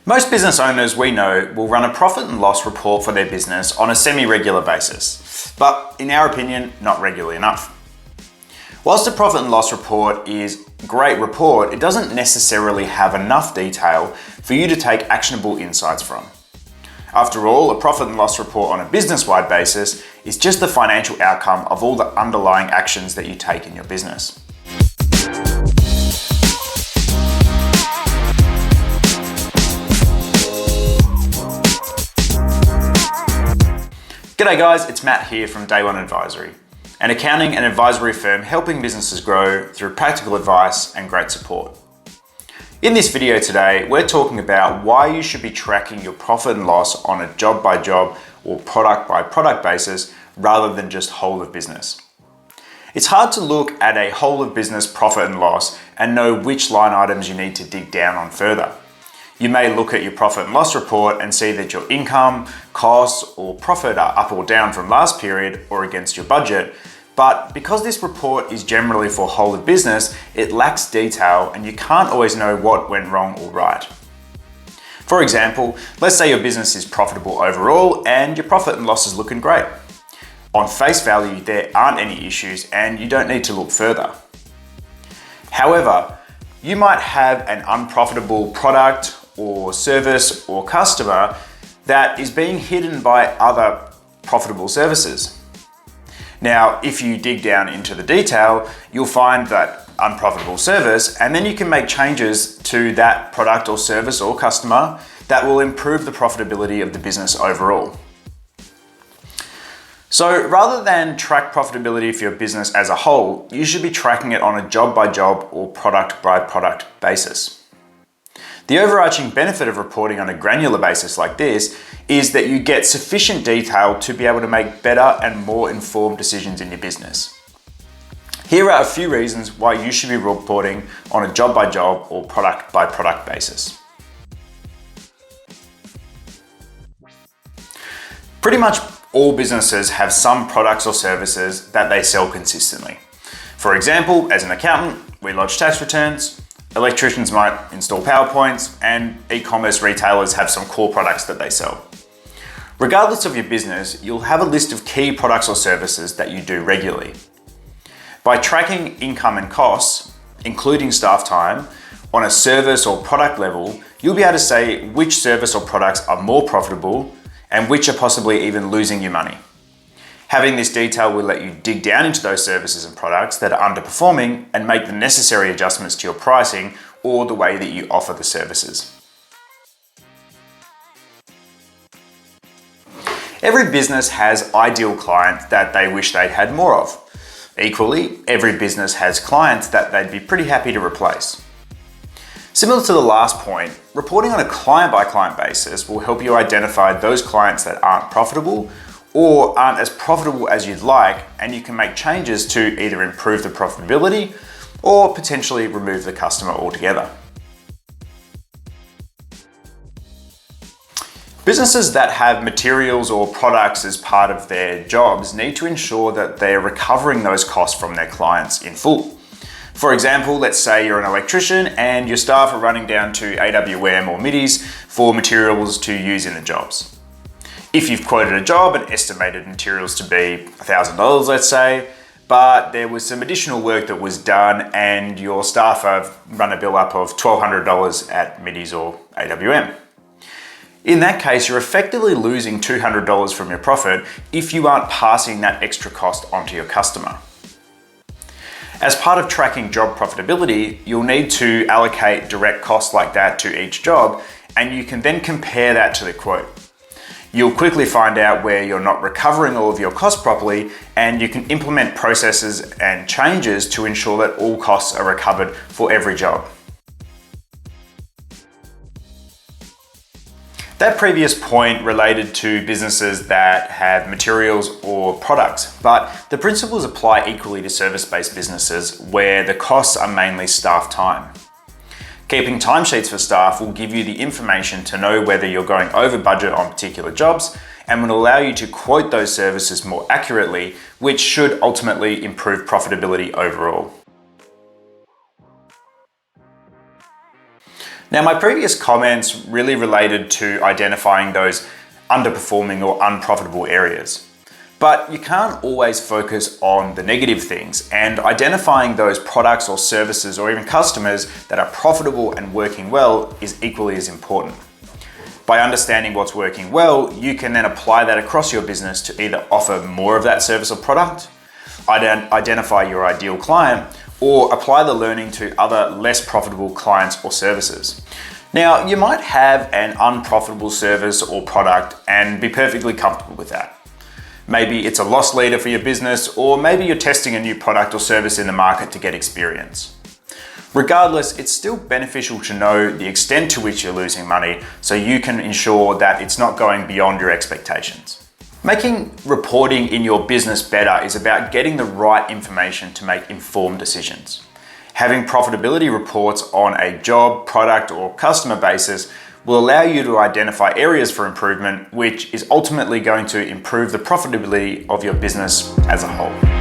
Most business owners we know will run a profit and loss report for their business on a semi-regular basis, but in our opinion, not regularly enough. Whilst a profit and loss report is a great report, it doesn't necessarily have enough detail for you to take actionable insights from. After all, a profit and loss report on a business-wide basis is just the financial outcome of all the underlying actions that you take in your business. G'day guys, it's Matt here from Day One Advisory, an accounting and advisory firm helping businesses grow through practical advice and great support. In this video today, we're talking about why you should be tracking your profit and loss on a job by job or product by product basis rather than just whole of business. It's hard to look at a whole of business profit and loss and know which line items you need to dig down on further. You may look at your profit and loss report and see that your income, costs, or profit are up or down from last period or against your budget, but because this report is generally for whole of business, it lacks detail and you can't always know what went wrong or right. For example, let's say your business is profitable overall and your profit and loss is looking great. On face value, there aren't any issues and you don't need to look further. However, you might have an unprofitable product or service or customer that is being hidden by other profitable services. Now, if you dig down into the detail, you'll find that unprofitable service, and then you can make changes to that product or service or customer that will improve the profitability of the business overall. So rather than track profitability for your business as a whole, you should be tracking it on a job by job or product by product basis. The overarching benefit of reporting on a granular basis like this is that you get sufficient detail to be able to make better and more informed decisions in your business. Here are a few reasons why you should be reporting on a job by job or product by product basis. Pretty much all businesses have some products or services that they sell consistently. For example, as an accountant, we lodge tax returns, electricians might install PowerPoints, and e-commerce retailers have some core products that they sell. Regardless of your business, you'll have a list of key products or services that you do regularly. By tracking income and costs, including staff time, on a service or product level, you'll be able to say which service or products are more profitable and which are possibly even losing you money. Having this detail will let you dig down into those services and products that are underperforming and make the necessary adjustments to your pricing or the way that you offer the services. Every business has ideal clients that they wish they'd had more of. Equally, every business has clients that they'd be pretty happy to replace. Similar to the last point, reporting on a client-by-client basis will help you identify those clients that aren't profitable or aren't as profitable as you'd like, and you can make changes to either improve the profitability or potentially remove the customer altogether. Businesses that have materials or products as part of their jobs need to ensure that they're recovering those costs from their clients in full. For example, let's say you're an electrician and your staff are running down to AWM or MIDIs for materials to use in the jobs. If you've quoted a job and estimated materials to be $1,000, let's say, but there was some additional work that was done and your staff have run a bill up of $1,200 at MIDIs or AWM. In that case, you're effectively losing $200 from your profit if you aren't passing that extra cost onto your customer. As part of tracking job profitability, you'll need to allocate direct costs like that to each job, and you can then compare that to the quote. You'll quickly find out where you're not recovering all of your costs properly, and you can implement processes and changes to ensure that all costs are recovered for every job. That previous point related to businesses that have materials or products, but the principles apply equally to service-based businesses where the costs are mainly staff time. Keeping timesheets for staff will give you the information to know whether you're going over budget on particular jobs and will allow you to quote those services more accurately, which should ultimately improve profitability overall. Now, my previous comments really related to identifying those underperforming or unprofitable areas. But you can't always focus on the negative things, and identifying those products or services or even customers that are profitable and working well is equally as important. By understanding what's working well, you can then apply that across your business to either offer more of that service or product, identify your ideal client, or apply the learning to other less profitable clients or services. Now, you might have an unprofitable service or product and be perfectly comfortable with that. Maybe it's a loss leader for your business, or maybe you're testing a new product or service in the market to get experience. Regardless, it's still beneficial to know the extent to which you're losing money so you can ensure that it's not going beyond your expectations. Making reporting in your business better is about getting the right information to make informed decisions. Having profitability reports on a job, product, or customer basis will allow you to identify areas for improvement, which is ultimately going to improve the profitability of your business as a whole.